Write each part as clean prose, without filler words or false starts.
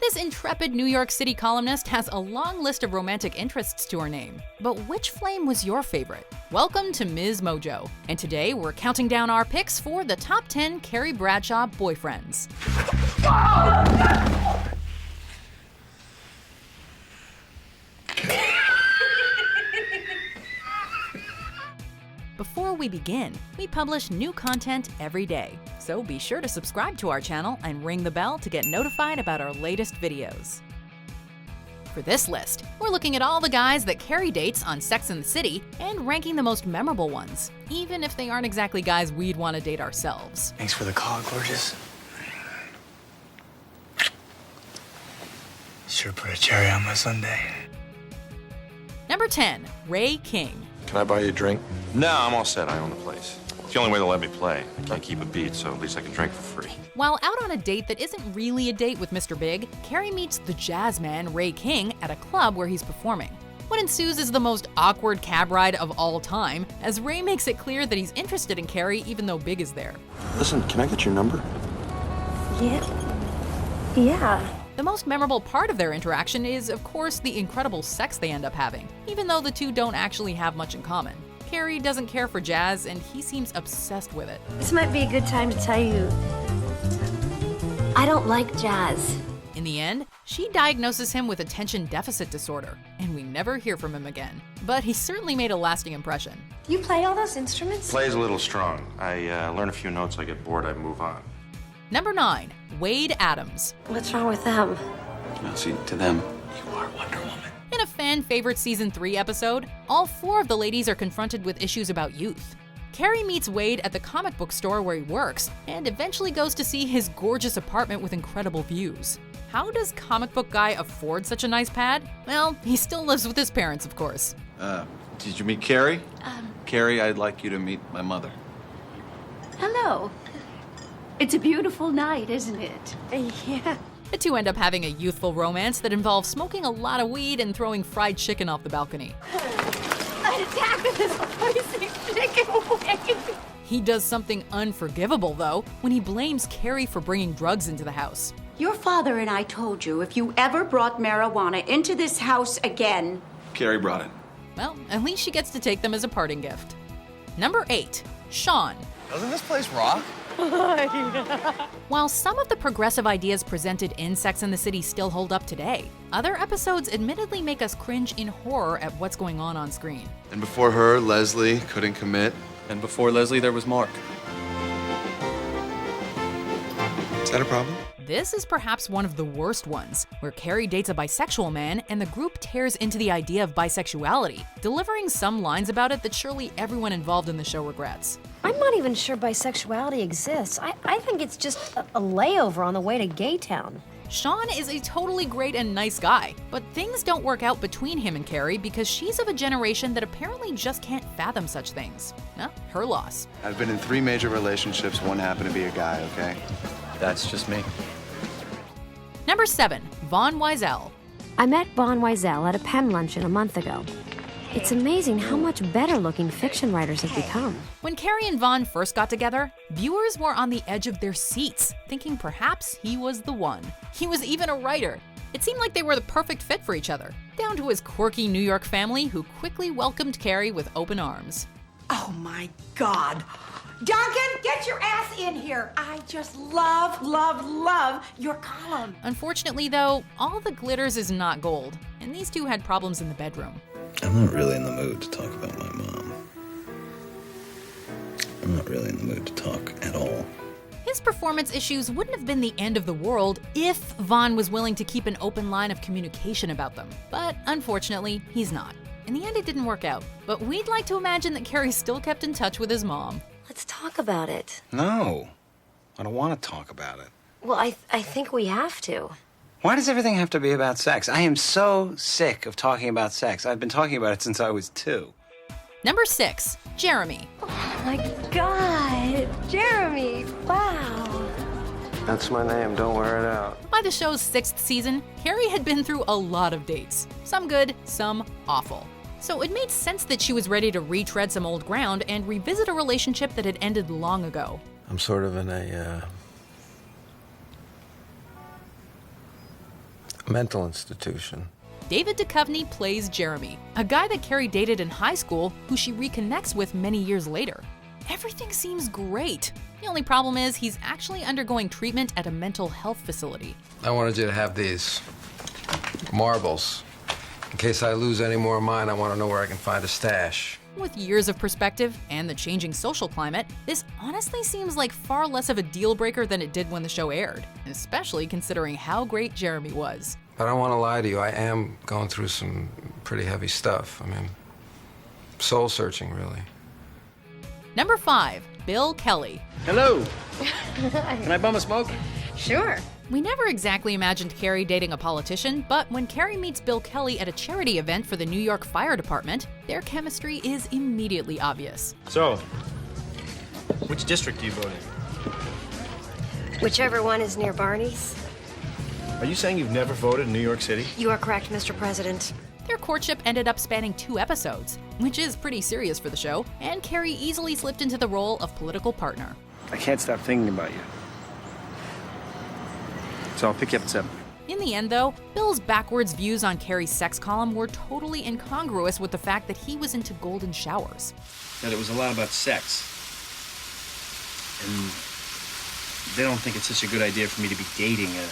This intrepid New York City columnist has a long list of romantic interests to her name. But which flame was your favorite? Welcome to MsMojo, and today we're counting down our picks for the top 10 Carrie Bradshaw boyfriends. Before we begin, we publish new content every day, so be sure to subscribe to our channel and ring the bell to get notified about our latest videos. For this list, we're looking at all the guys that Carrie dates on Sex and the City and ranking the most memorable ones, even if they aren't exactly guys we'd want to date ourselves. Thanks for the call, gorgeous. Sure put a cherry on my sundae. Number 10, Ray King. Can I buy you a drink? No, I'm all set. I own the place. It's the only way they'll let me play. I can't keep a beat, so at least I can drink for free. While out on a date that isn't really a date with Mr. Big, Carrie meets the jazz man Ray King at a club where he's performing. What ensues is the most awkward cab ride of all time, as Ray makes it clear that he's interested in Carrie even though Big is there. Listen, can I get your number? Yeah. The most memorable part of their interaction is, of course, the incredible sex they end up having, even though the two don't actually have much in common. Carrie doesn't care for jazz, and he seems obsessed with it. This might be a good time to tell you, I don't like jazz. In the end, she diagnoses him with attention deficit disorder, and we never hear from him again. But he certainly made a lasting impression. You play all those instruments? Play's a little strong. I learn a few notes, I get bored, I move on. Number 9, Wade Adams. What's wrong with them? Well, see, to them, You are Wonder Woman. In a fan-favorite Season 3 episode, all 4 of the ladies are confronted with issues about youth. Carrie meets Wade at the comic book store where he works, and eventually goes to see his gorgeous apartment with incredible views. How does comic book guy afford such a nice pad? Well, he still lives with his parents, of course. Did you meet Carrie? Carrie, I'd like you to meet my mother. Hello. It's a beautiful night, isn't it? Yeah. The two end up having a youthful romance that involves smoking a lot of weed and throwing fried chicken off the balcony. An attack of this poison chicken wing. He does something unforgivable, though, when he blames Carrie for bringing drugs into the house. Your father and I told you if you ever brought marijuana into this house again. Carrie brought it. Well, at least she gets to take them as a parting gift. Number 8, Shawn. Doesn't this place rock? While some of the progressive ideas presented in Sex and the City still hold up today, other episodes admittedly make us cringe in horror at what's going on screen. And before her, Leslie couldn't commit. And before Leslie, there was Mark. Is that a problem? This is perhaps one of the worst ones, where Carrie dates a bisexual man and the group tears into the idea of bisexuality, delivering some lines about it that surely everyone involved in the show regrets. I'm not even sure bisexuality exists. I think it's just a layover on the way to Gay Town. Shawn is a totally great and nice guy, but things don't work out between him and Carrie because she's of a generation that apparently just can't fathom such things. Well, her loss. I've been in 3 major relationships. One happened to be a guy, okay? That's just me. Number 7, Vaughn Weisel. I met Vaughn Weisel at a pen luncheon a month ago. It's amazing how much better looking fiction writers have become. When Carrie and Vaughn first got together, viewers were on the edge of their seats, thinking perhaps he was the one. He was even a writer. It seemed like they were the perfect fit for each other, down to his quirky New York family who quickly welcomed Carrie with open arms. Oh my God. Duncan, get your ass in here. I just love your column. Unfortunately, though, all the glitters is not gold, and these two had problems in the bedroom. I'm not really in the mood to talk about my mom. I'm not really in the mood to talk at all. His performance issues wouldn't have been the end of the world if Vaughn was willing to keep an open line of communication about them. But unfortunately, he's not. In the end, it didn't work out. But we'd like to imagine that Carrie still kept in touch with his mom. Let's talk about it. No, I don't want to talk about it. Well, I think we have to. Why does everything have to be about sex? I am so sick of talking about sex. I've been talking about it since I was 2. Number 6, Jeremy. Oh my God, Jeremy, wow. That's my name, don't wear it out. By the show's 6th season, Carrie had been through a lot of dates. Some good, some awful. So it made sense that she was ready to retread some old ground and revisit a relationship that had ended long ago. I'm sort of in a Mental institution. David Duchovny plays Jeremy, a guy that Carrie dated in high school who she reconnects with many years later. Everything seems great. The only problem is he's actually undergoing treatment at a mental health facility. I wanted you to have these marbles. In case I lose any more of mine, I want to know where I can find a stash. With years of perspective and the changing social climate, this honestly seems like far less of a deal breaker than it did when the show aired, especially considering how great Jeremy was. But I don't want to lie to you, I am going through some pretty heavy stuff. I mean, soul searching, really. Number 5, Bill Kelly. Hello. Can I bum a smoke? Sure. We never exactly imagined Carrie dating a politician, but when Carrie meets Bill Kelly at a charity event for the New York Fire Department, their chemistry is immediately obvious. So, which district do you vote in? Whichever one is near Barney's. Are you saying you've never voted in New York City? You are correct, Mr. President. Their courtship ended up spanning 2 episodes, which is pretty serious for the show, and Carrie easily slipped into the role of political partner. I can't stop thinking about you. So I'll pick you up at 7. In the end, though, Bill's backwards views on Carrie's sex column were totally incongruous with the fact that he was into golden showers. That it was a lot about sex. And they don't think it's such a good idea for me to be dating a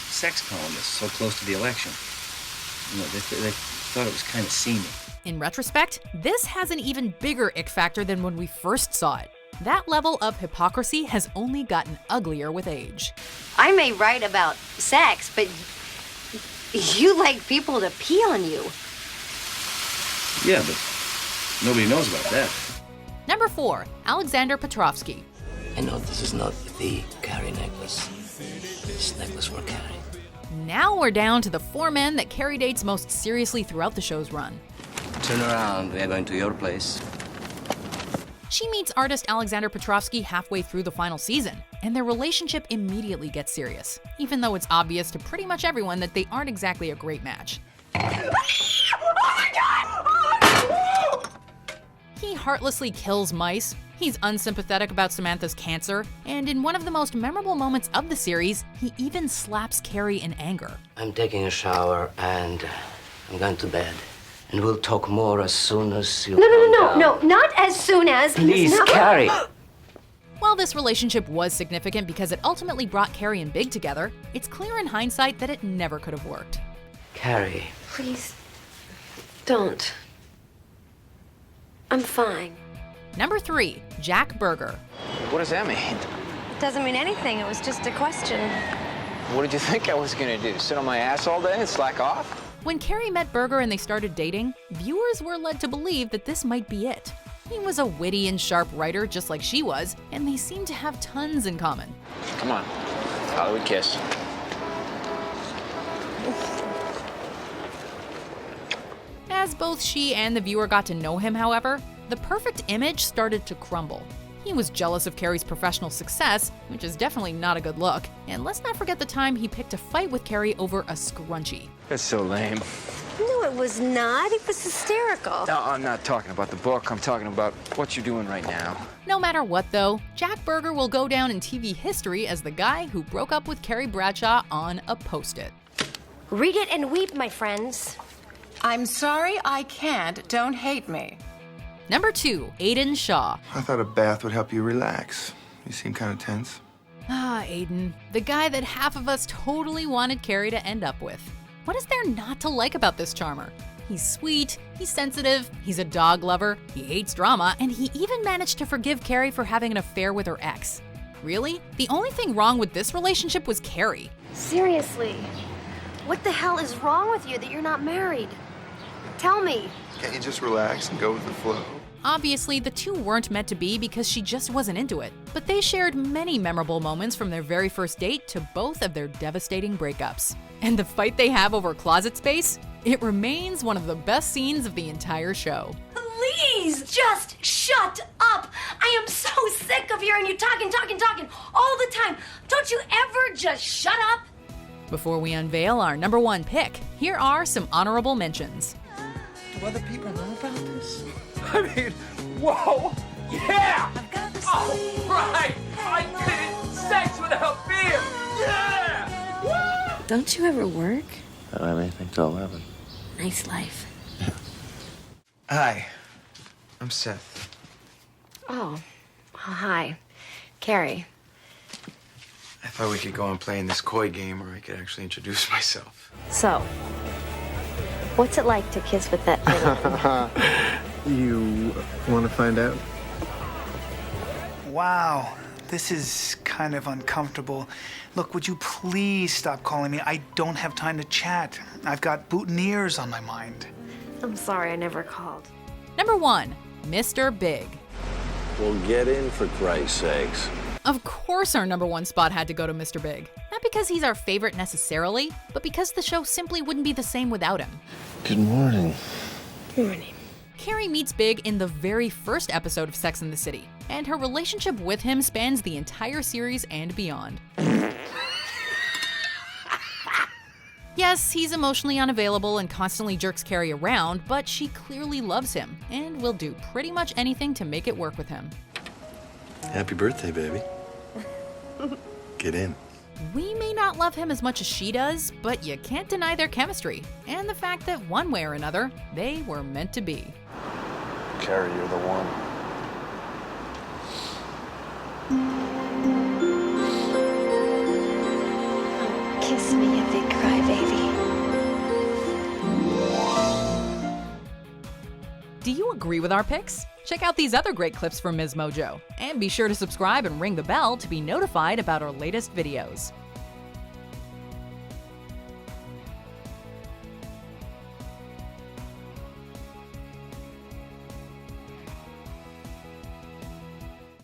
sex columnist so close to the election. You know, they thought it was kind of seamy. In retrospect, this has an even bigger ick factor than when we first saw it. That level of hypocrisy has only gotten uglier with age. I may write about sex, but you like people to pee on you. Yeah, but nobody knows about that. Number 4, Alexander Petrovsky. I know this is not the Carrie necklace. This necklace for Carrie. Now we're down to the 4 men that Carrie dates most seriously throughout the show's run. Turn around, we are going to your place. She meets artist Alexander Petrovsky halfway through the final season, and their relationship immediately gets serious, even though it's obvious to pretty much everyone that they aren't exactly a great match. He heartlessly kills mice, he's unsympathetic about Samantha's cancer, and in one of the most memorable moments of the series, he even slaps Carrie in anger. I'm taking a shower and I'm going to bed. And we'll talk more as soon as you No, not as soon as. Please, no. Carrie. While this relationship was significant because it ultimately brought Carrie and Big together, it's clear in hindsight that it never could have worked. Carrie. Please, don't. I'm fine. Number 3, Jack Berger. What does that mean? It doesn't mean anything. It was just a question. What did you think I was gonna do? Sit on my ass all day and slack off? When Carrie met Berger and they started dating, viewers were led to believe that this might be it. He was a witty and sharp writer just like she was, and they seemed to have tons in common. Come on, Hollywood kiss. As both she and the viewer got to know him, however, the perfect image started to crumble. He was jealous of Carrie's professional success, which is definitely not a good look, and let's not forget the time he picked a fight with Carrie over a scrunchie. That's so lame. No, it was not. It was hysterical. No, I'm not talking about the book. I'm talking about what you're doing right now. No matter what, though, Jack Berger will go down in TV history as the guy who broke up with Carrie Bradshaw on a Post-it. Read it and weep, my friends. I'm sorry, I can't. Don't hate me. Number 2, Aidan Shaw. I thought a bath would help you relax. You seem kind of tense. Ah, Aidan, the guy that half of us totally wanted Carrie to end up with. What is there not to like about this charmer? He's sweet, he's sensitive, he's a dog lover, he hates drama, and he even managed to forgive Carrie for having an affair with her ex. Really? The only thing wrong with this relationship was Carrie. Seriously, what the hell is wrong with you that you're not married? Tell me. Can't you just relax and go with the flow? Obviously, the two weren't meant to be because she just wasn't into it, but they shared many memorable moments from their very first date to both of their devastating breakups. And the fight they have over closet space? It remains one of the best scenes of the entire show. Please, just shut up. I am so sick of hearing you talking all the time. Don't you ever just shut up? Before we unveil our number 1 pick, here are some honorable mentions. Do other people know about this? I mean, whoa! Yeah! Oh, right! I did it! Sex without fear! Yeah! Woo! Don't you ever work? I don't have anything till 11. Nice life. Hi, I'm Seth. Oh, hi. Carrie. I thought we could go on playing this koi game where I could actually introduce myself. So, what's it like to kiss with that little... You want to find out? Wow, this is kind of uncomfortable. Look, would you please stop calling me? I don't have time to chat. I've got boutonnieres on my mind. I'm sorry I never called. Number 1, Mr. Big. Well, get in for Christ's sakes. Of course our number 1 spot had to go to Mr. Big. Not because he's our favorite necessarily, but because the show simply wouldn't be the same without him. Good morning. Good morning. Carrie meets Big in the very first episode of Sex and the City, and her relationship with him spans the entire series and beyond. Yes, he's emotionally unavailable and constantly jerks Carrie around, but she clearly loves him and will do pretty much anything to make it work with him. Happy birthday, baby. Get in. We may not love him as much as she does, but you can't deny their chemistry and the fact that one way or another, they were meant to be. Carrie, you're the one. Kiss me, you big crybaby. Do you agree with our picks? Check out these other great clips from MsMojo, and be sure to subscribe and ring the bell to be notified about our latest videos.